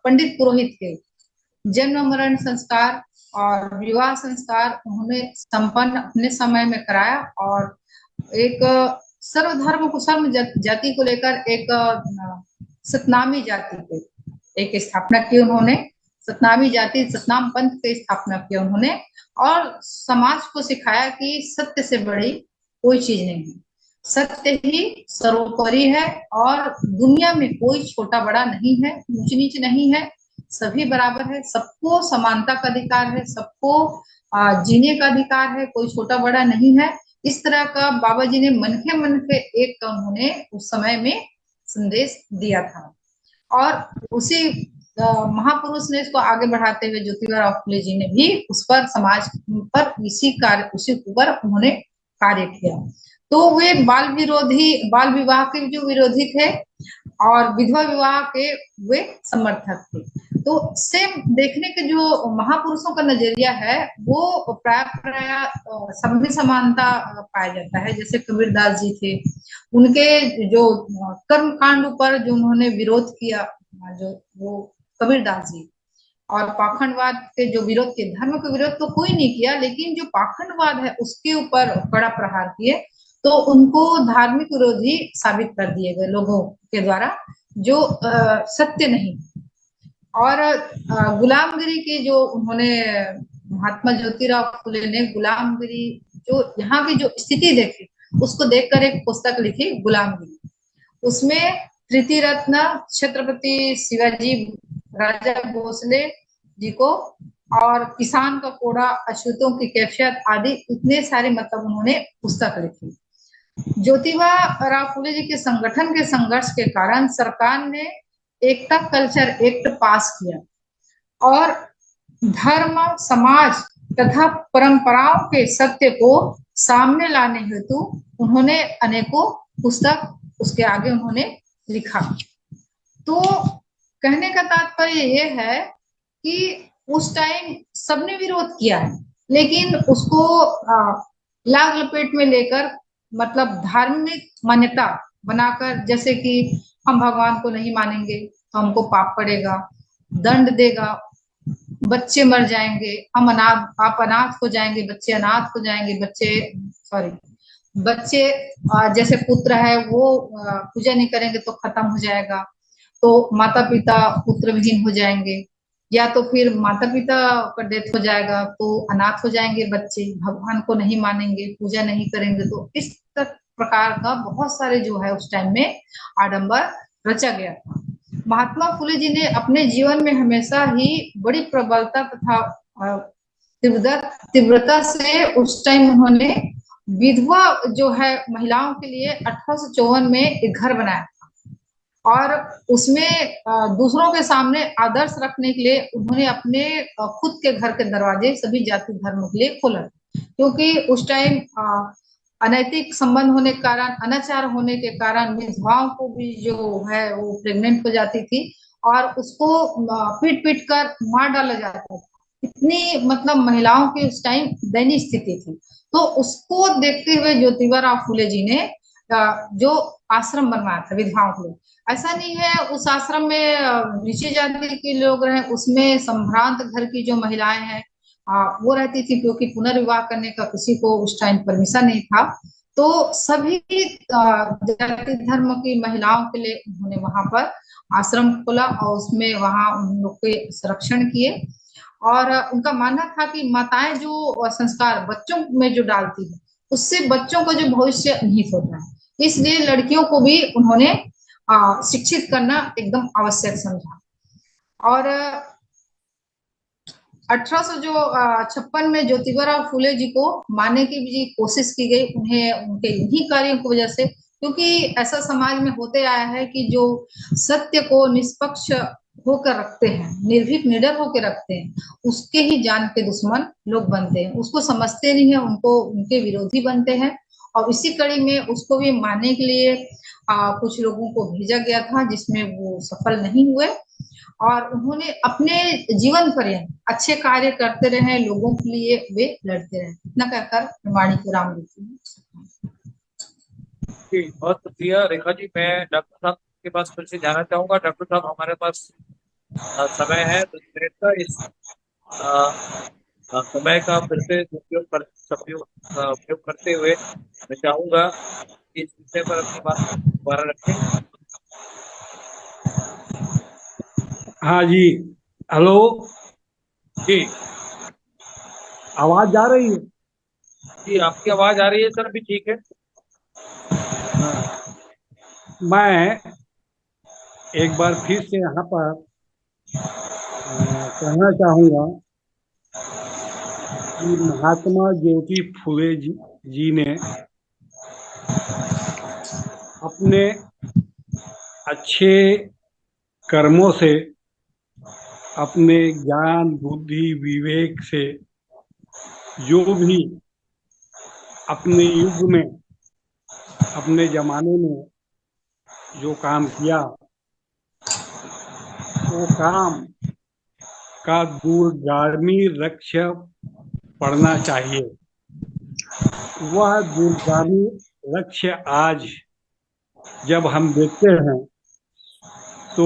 पंडित पुरोहित के जन्म मरण संस्कार और विवाह संस्कार उन्होंने संपन्न अपने समय में कराया। और एक सर्वधर्म को जाति को लेकर एक सतनामी जाति के एक स्थापना की उन्होंने। सतनामी जाति सतनाम पंथ की स्थापना की उन्होंने, और समाज को सिखाया कि सत्य से बड़ी कोई चीज नहीं है, सत्य ही सर्वोपरि है, और दुनिया में कोई छोटा बड़ा नहीं है, ऊंच नीच नहीं है, सभी बराबर है, सबको समानता का अधिकार है, सबको जीने का अधिकार है, कोई छोटा बड़ा नहीं है। इस तरह का बाबा जी ने मन के एक उन्होंने उस समय में संदेश दिया था। और उसी महापुरुष ने इसको आगे बढ़ाते हुए ज्योतिबा फुले जी ने भी उस पर समाज पर उसी ऊपर उन्होंने कार्य किया। तो वे बाल विवाह के जो विरोधी थे और विधवा विवाह के वे समर्थक थे। तो सेम देखने के जो महापुरुषों का नजरिया है वो प्राय सब में समानता पाया जाता है। जैसे कबीरदास जी थे, उनके जो कर्म कांड पर जो उन्होंने विरोध किया, जो वो कबीरदास जी, और पाखंडवाद के जो विरोध किए, धर्म के विरोध तो कोई नहीं किया, लेकिन जो पाखंडवाद है उसके ऊपर कड़ा प्रहार किए, तो उनको धार्मिक विरोधी साबित कर दिए गए लोगों के द्वारा, जो सत्य नहीं। और गुलामगिरी की जो उन्होंने महात्मा ज्योतिराव फुले ने गुलामगिरी जो यहाँ की जो स्थिति देखी, उसको देखकर एक पुस्तक लिखी गुलामगिरी। उसमें तृतीय रत्न छत्रपति शिवाजी राजा भोसले जी को और किसान का कोड़ा, अछूतों की कैफियत आदि इतने सारे मतलब उन्होंने पुस्तक लिखी। ज्योतिबा राव फुले जी के संगठन के संघर्ष के कारण सरकार ने एकता कल्चर एक्ट पास किया और धर्म, समाज तथा परंपराओं के सत्य को सामने लाने हेतु उन्होंने अनेकों पुस्तक उसके आगे उन्होंने लिखा। तो कहने का तात्पर्य ये है कि उस टाइम सबने विरोध किया है, लेकिन उसको लाग लपेट में लेकर मतलब धार्मिक मान्यता बनाकर, जैसे कि हम भगवान को नहीं मानेंगे तो हमको पाप पड़ेगा, दंड देगा, बच्चे मर जाएंगे, आप अनाथ हो जाएंगे, बच्चे अनाथ हो जाएंगे, बच्चे जैसे पुत्र है वो पूजा नहीं करेंगे तो खत्म हो जाएगा, तो माता पिता पुत्र विहीन हो जाएंगे, या तो फिर माता पिता का डेथ हो जाएगा तो अनाथ हो जाएंगे बच्चे, भगवान को नहीं मानेंगे, पूजा नहीं करेंगे। तो इस प्रकार का बहुत सारे जो है उस टाइम में आडंबर रचा गया था। महात्मा फुले जी ने अपने जीवन में हमेशा ही बड़ी प्रबलता तथा तीव्रता से उस टाइम उन्होंने विधवा जो है महिलाओं के लिए 1854 में एक घर बनाया था, और उसमें दूसरों के सामने आदर्श रखने के लिए उन्होंने अपने खुद के घर के दरवाजे सभी जाति धर्म के लिए खोला, क्योंकि उस टाइम अनैतिक संबंध होने के कारण, अनाचार होने के कारण विधवाओं को भी जो है वो प्रेग्नेंट हो जाती थी और उसको पीट पीट कर मार डाला जाता था। इतनी मतलब महिलाओं की उस टाइम दयनीय स्थिति थी। तो उसको देखते हुए ज्योतिबा राव फुले जी ने जो आश्रम बनवाया था विधवाओं के लिए। ऐसा नहीं है उस आश्रम में नीचे जाति के लोग रहे, उसमें संभ्रांत घर की जो महिलाएं हैं वो रहती थी, क्योंकि पुनर्विवाह करने का किसी को उस टाइम परमिशन नहीं था। तो सभी जाति धर्म की महिलाओं के लिए उन्होंने वहां पर आश्रम खोला और उसमें वहां उन लोग के संरक्षण किए। और उनका मानना था कि माताएं जो संस्कार बच्चों में जो डालती है उससे बच्चों का जो भविष्य निहित होता है, इसलिए लड़कियों को भी उन्होंने शिक्षित करना एकदम आवश्यक समझा। और 1856 में ज्योतिबा राव फुले जी को मारने की भी कोशिश की गई, उन्हें उनके इन्हीं कार्यों की वजह से, क्योंकि ऐसा समाज में होते आया है कि जो सत्य को निष्पक्ष होकर रखते हैं, निर्भीक निडर होकर रखते हैं, उसके ही जान के दुश्मन लोग बनते हैं, उसको समझते नहीं है, उनको उनके विरोधी बनते हैं। और इसी कड़ी में उसको भी मारने के लिए कुछ लोगों को भेजा गया था, जिसमें वो सफल नहीं हुए और उन्होंने अपने जीवन पर्यंत अच्छे कार्य करते रहे, लोगों के लिए वे लड़ते रहे। इतना कहकर वाणी को राम देती हूँ।
बहुत शुक्रिया रेखा जी। मैं डॉक्टर साहब के पास फिर से जाना चाहूंगा। डॉक्टर साहब, हमारे पास समय है 10 मिनट का। इस समय का फिर से उपयोग करते हुए मैं चाहूंगा कि इस विषय पर अपनी बात दोबारा रखें।
हाँ जी। हेलो।
जी।
आवाज आ रही है?
जी, आपकी आवाज आ रही है सर, अभी ठीक है।
हाँ। मैं एक बार फिर से यहाँ पर कहना चाहूँगा कि महात्मा ज्योति फुले जी ने अपने अच्छे कर्मों से, अपने ज्ञान बुद्धि विवेक से जो भी अपने युग में, अपने जमाने में जो काम किया, वो काम का दूरगामी लक्ष्य पड़ना चाहिए। वह दूरगामी लक्ष्य आज जब हम देखते हैं तो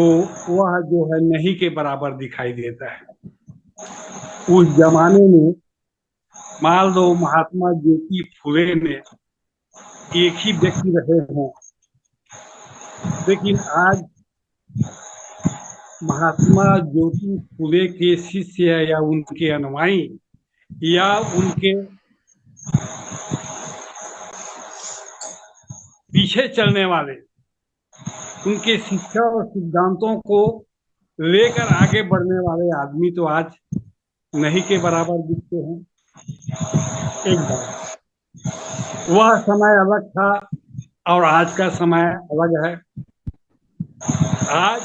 वह जो है नहीं के बराबर दिखाई देता है। उस जमाने में मान लो महात्मा ज्योति फुले ने एक ही व्यक्ति रहे हों, लेकिन आज महात्मा ज्योति फुले के शिष्य या उनके अनुयायी या उनके पीछे चलने वाले, उनके शिक्षा और सिद्धांतों को लेकर आगे बढ़ने वाले आदमी तो आज नहीं के बराबर दिखते हैं। एक बात, वह समय अलग था और आज का समय अलग है। आज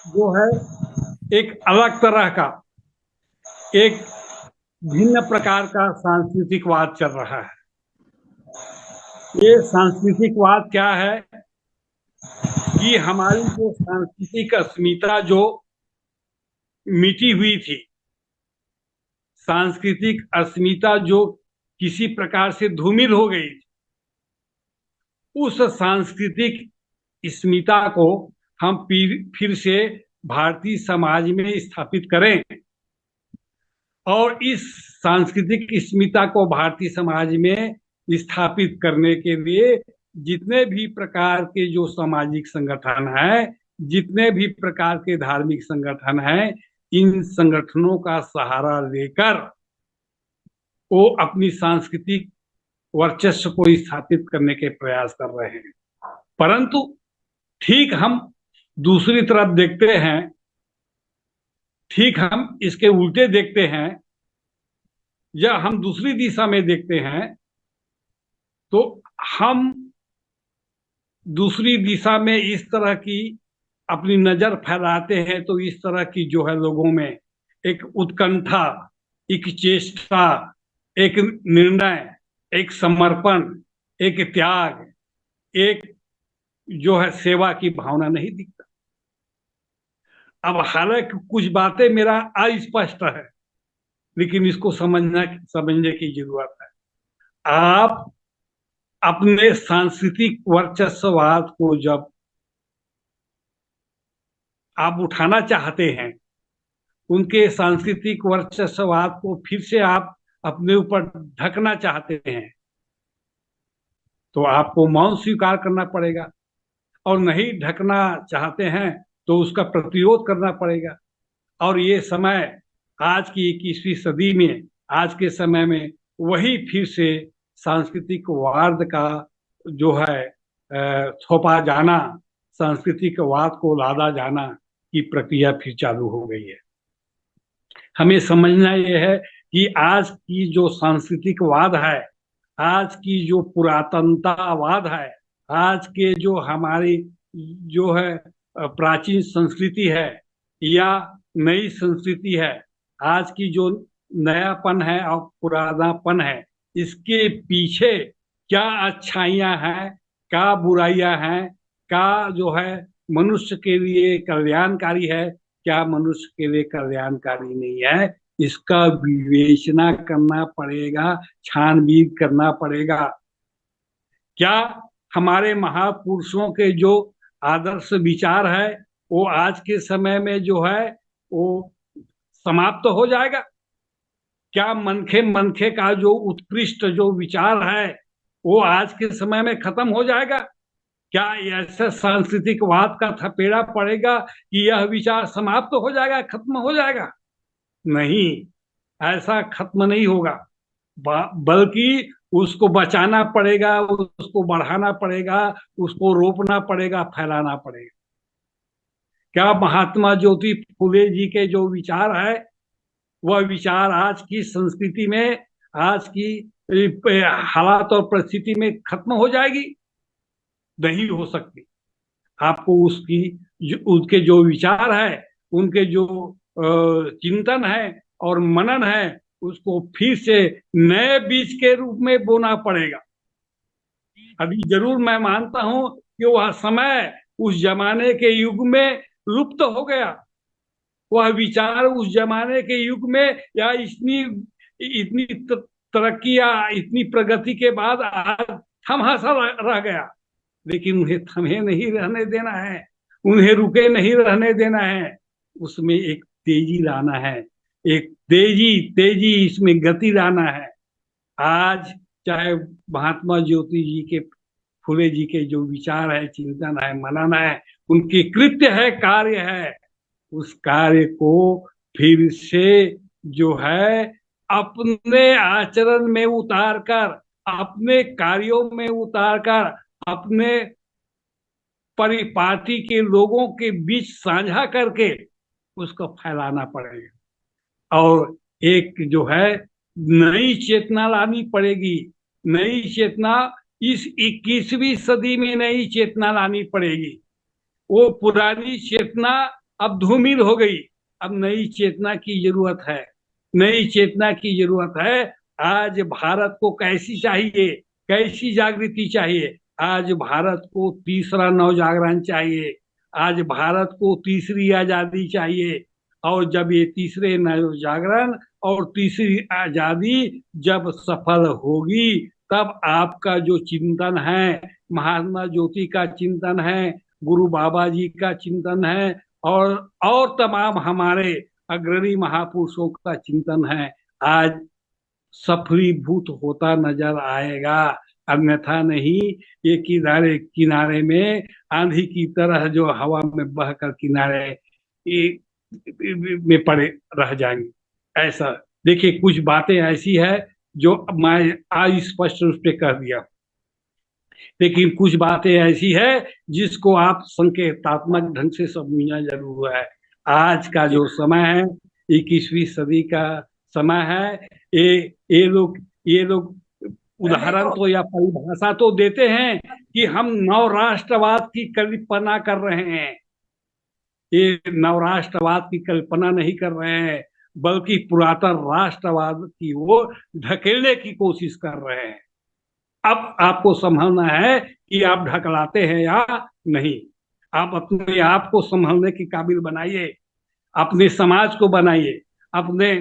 जो है एक अलग तरह का, एक भिन्न प्रकार का सांस्कृतिकवाद चल रहा है। ये सांस्कृतिकवाद क्या है कि हमारी जो सांस्कृतिक अस्मिता जो मिटी हुई थी, सांस्कृतिक अस्मिता जो किसी प्रकार से धूमिल हो गई, उस सांस्कृतिक अस्मिता को हम फिर से भारतीय समाज में स्थापित करें और इस सांस्कृतिक अस्मिता को भारतीय समाज में स्थापित करने के लिए जितने भी प्रकार के जो सामाजिक संगठन हैं, जितने भी प्रकार के धार्मिक संगठन हैं, इन संगठनों का सहारा लेकर वो अपनी सांस्कृतिक वर्चस्व को स्थापित करने के प्रयास कर रहे हैं। परंतु ठीक हम दूसरी तरफ देखते हैं, ठीक हम इसके उल्टे देखते हैं या हम दूसरी दिशा में देखते हैं, तो हम दूसरी दिशा में इस तरह की अपनी नजर फैलाते हैं तो इस तरह की जो है लोगों में एक उत्कंठा, एक चेष्टा, एक निर्णय, एक समर्पण, एक त्याग, एक जो है सेवा की भावना नहीं दिखता। अब हालांकि कुछ बातें मेरा अस्पष्ट है, लेकिन इसको समझने की जरूरत है। आप अपने सांस्कृतिक वर्चस्ववाद को जब आप उठाना चाहते हैं, उनके सांस्कृतिक वर्चस्ववाद को फिर से आप अपने ऊपर ढकना चाहते हैं, तो आपको मौन स्वीकार करना पड़ेगा। और नहीं ढकना चाहते हैं तो उसका प्रतिरोध करना पड़ेगा। और ये समय आज की 21वीं सदी में, आज के समय में वही फिर से सांस्कृतिक वाद का जो है थोपा जाना, सांस्कृतिक वाद को लादा जाना की प्रक्रिया फिर चालू हो गई है। हमें समझना यह है कि आज की जो सांस्कृतिक वाद है, आज की जो पुरातनतावाद है, आज के जो हमारी जो है प्राचीन संस्कृति है या नई संस्कृति है, आज की जो नयापन है और पुरानापन है, इसके पीछे क्या अच्छाइयां हैं, क्या बुराइयां हैं, क्या जो है मनुष्य के लिए कल्याणकारी है, क्या मनुष्य के लिए कल्याणकारी नहीं है, इसका विवेचना करना पड़ेगा, छानबीन करना पड़ेगा। क्या हमारे महापुरुषों के जो आदर्श विचार है वो आज के समय में जो है वो समाप्त हो जाएगा? क्या मनखे मनखे का जो उत्कृष्ट जो विचार है वो आज के समय में खत्म हो जाएगा? क्या ऐसे सांस्कृतिक वाद का थपेड़ा पड़ेगा कि यह विचार समाप्त हो जाएगा, खत्म हो जाएगा? नहीं, ऐसा खत्म नहीं होगा, बल्कि उसको बचाना पड़ेगा, उसको बढ़ाना पड़ेगा, उसको रोपना पड़ेगा, फैलाना पड़ेगा। क्या महात्मा ज्योति फुले जी के जो विचार है वह विचार आज की संस्कृति में, आज की हालात और परिस्थिति में खत्म हो जाएगी? नहीं हो सकती। आपको उसके जो विचार है, उनके जो चिंतन है और मनन है, उसको फिर से नए बीज के रूप में बोना पड़ेगा। अभी जरूर मैं मानता हूं कि वह समय उस जमाने के युग में लुप्त हो गया, वह विचार उस जमाने के युग में या इतनी इतनी तरक्की या इतनी प्रगति के बाद आज थमा सा रह गया। लेकिन उन्हें थमे नहीं रहने देना है, उन्हें रुके नहीं रहने देना है, उसमें एक तेजी लाना है, एक तेजी तेजी इसमें गति लाना है। आज चाहे महात्मा ज्योति जी के फुले जी के जो विचार है, चिंतन है, मनन है, उनके कृत्य है, कार्य है, उस कार्य को फिर से जो है अपने आचरण में उतार कर, अपने कार्यों में उतार कर, अपने परिपाटी के लोगों के बीच साझा करके उसको फैलाना पड़ेगा। और एक जो है नई चेतना लानी पड़ेगी, नई चेतना इस 21वीं सदी में नई चेतना लानी पड़ेगी। वो पुरानी चेतना अब धूमिल हो गई, अब नई चेतना की जरूरत है, नई चेतना की जरूरत है। आज भारत को कैसी चाहिए, कैसी जागृति चाहिए? आज भारत को तीसरा नवजागरण चाहिए, आज भारत को तीसरी आजादी चाहिए। और जब ये तीसरे नवजागरण और तीसरी आजादी जब सफल होगी, तब आपका जो चिंतन है, महात्मा ज्योति का चिंतन है, गुरु बाबा जी का चिंतन है, और तमाम हमारे अग्रणी महापुरुषों का चिंतन है, आज सफलीभूत होता नजर आएगा। अन्यथा नहीं, ये किनारे किनारे में आंधी की तरह जो हवा में बहकर किनारे में पड़े रह जाएंगे। ऐसा देखिए, कुछ बातें ऐसी है जो मैं आज स्पष्ट रूप से कह दिया, लेकिन कुछ बातें ऐसी है जिसको आप संकेतात्मक ढंग से समझना जरूर है। आज का जो समय है, 21वीं सदी का समय है। ये लोग उदाहरण तो या परिभाषा तो देते हैं कि हम नव राष्ट्रवाद की कल्पना कर रहे हैं। ये नव राष्ट्रवाद की कल्पना नहीं कर रहे हैं, बल्कि पुरातन राष्ट्रवाद की ओर ढकेलने की कोशिश कर रहे हैं। अब आपको संभालना है कि आप ढकलाते हैं या नहीं। आप अपने आप को संभालने के काबिल बनाइए, अपने समाज को बनाइए, अपने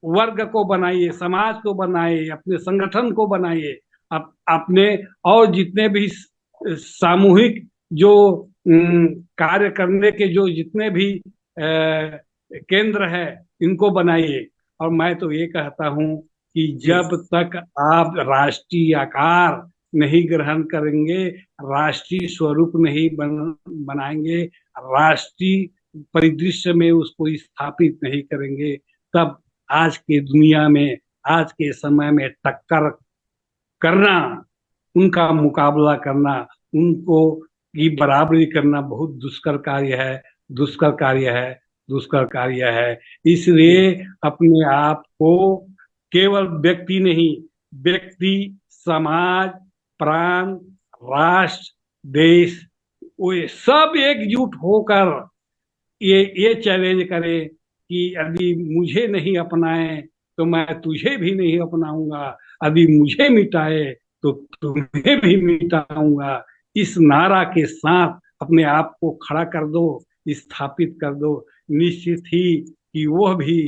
वर्ग को बनाइए, समाज को बनाइए, अपने संगठन को बनाइए, अपने और जितने भी सामूहिक जो कार्य करने के जो जितने भी केंद्र है, इनको बनाइए। और मैं तो ये कहता हूं कि जब तक आप राष्ट्रीय आकार नहीं ग्रहण करेंगे, राष्ट्रीय स्वरूप नहीं बनाएंगे, राष्ट्रीय परिदृश्य में उसको स्थापित नहीं करेंगे, तब आज के दुनिया में, आज के समय में टक्कर करना, उनका मुकाबला करना, उनको की बराबरी करना बहुत दुष्कर कार्य है, दुष्कर कार्य है, दुष्कर कार्य है। इसलिए अपने आप को केवल व्यक्ति नहीं, व्यक्ति, समाज, प्राण, राष्ट्र, देश, वे सब एकजुट होकर ये चैलेंज करे कि यदि मुझे नहीं अपनाए तो मैं तुझे भी नहीं अपनाऊंगा, यदि मुझे मिटाए तो तुम्हें भी मिटाऊंगा। इस नारा के साथ अपने आप को खड़ा कर दो, स्थापित कर दो। निश्चित ही कि वह भी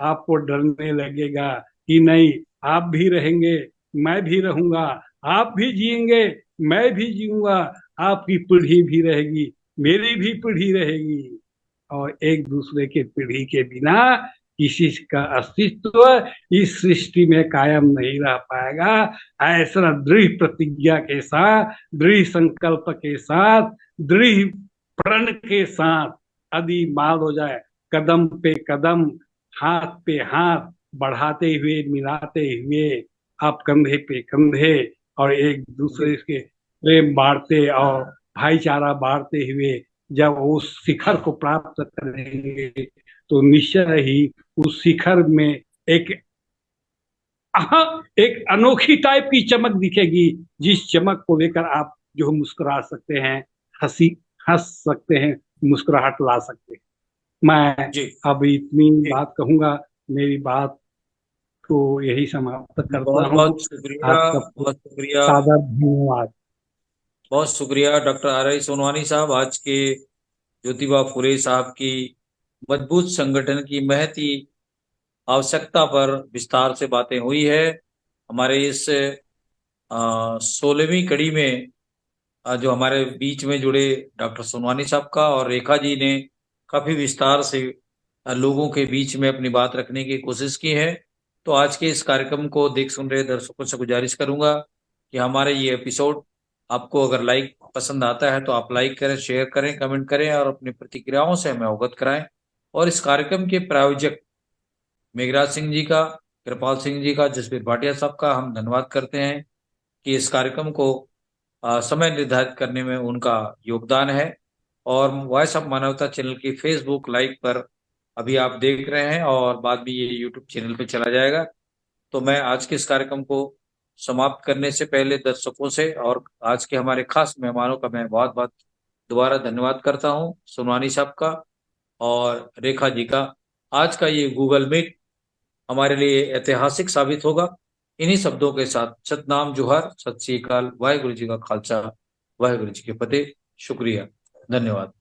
आपको डरने लगेगा कि नहीं, आप भी रहेंगे, मैं भी रहूंगा, आप भी जिएंगे, मैं भी जीऊंगा, आपकी पीढ़ी भी रहेगी, मेरी भी पीढ़ी रहेगी, और एक दूसरे के पीढ़ी के बिना किसी का अस्तित्व इस सृष्टि में कायम नहीं रह पाएगा। ऐसा दृढ़ प्रतिज्ञा के साथ, दृढ़ संकल्प के साथ, दृढ़ प्रण के साथ यदि मान हो जाए, कदम पे कदम, हाथ पे हाथ बढ़ाते हुए, मिलाते हुए, आप कंधे पे कंधे और एक दूसरे के प्रेम बांटते और भाईचारा बांटते हुए जब उस शिखर को प्राप्त करेंगे तो निश्चय ही उस शिखर में एक एक अनोखी टाइप की चमक दिखेगी, जिस चमक को लेकर आप जो मुस्कुरा सकते हैं, हंस सकते हैं, मुस्कुराहट ला सकते हैं। मैं
जी
अब इतनी
जी,
बात कहूंगा, मेरी बात को यही समाप्त करता
बहुत
हूँ।
बहुत शुक्रिया,
आप सबको
बहुत शुक्रिया,
सादर धन्यवाद।
बहुत शुक्रिया डॉक्टर आर आई सोनवानी साहब। आज के ज्योतिबा फुले साहब की मजबूत संगठन की महती आवश्यकता पर विस्तार से बातें हुई है। हमारे इस 16वीं कड़ी में जो हमारे बीच में जुड़े डॉक्टर सोनवानी साहब का और रेखा जी ने काफी विस्तार से लोगों के बीच में अपनी बात रखने की कोशिश की है। तो आज के इस कार्यक्रम को देख सुन रहे दर्शकों से गुजारिश करूंगा कि हमारे ये एपिसोड आपको अगर लाइक पसंद आता है तो आप लाइक करें, शेयर करें, कमेंट करें और अपनी प्रतिक्रियाओं से हमें अवगत कराएं। और इस कार्यक्रम के प्रायोजक मेघराज सिंह जी का, कृपाल सिंह जी का, जसवीर भाटिया साहब का हम धन्यवाद करते हैं कि इस कार्यक्रम को समय निर्धारित करने में उनका योगदान है। और वॉइस ऑफ मानवता चैनल की फेसबुक लाइव पर अभी आप देख रहे हैं और बाद में ये यूट्यूब चैनल पे चला जाएगा। तो मैं आज के इस कार्यक्रम को समाप्त करने से पहले दर्शकों से और आज के हमारे खास मेहमानों का मैं बहुत बहुत दोबारा धन्यवाद करता हूँ, सोनवानी साहब का और रेखा जी का। आज का ये गूगल मीट हमारे लिए ऐतिहासिक साबित होगा। इन्हीं शब्दों के साथ सतनाम जोहर, सत श्री अकाल, वाहेगुरु जी का खालसा, वाहेगुरु जी की फतेह। शुक्रिया, धन्यवाद।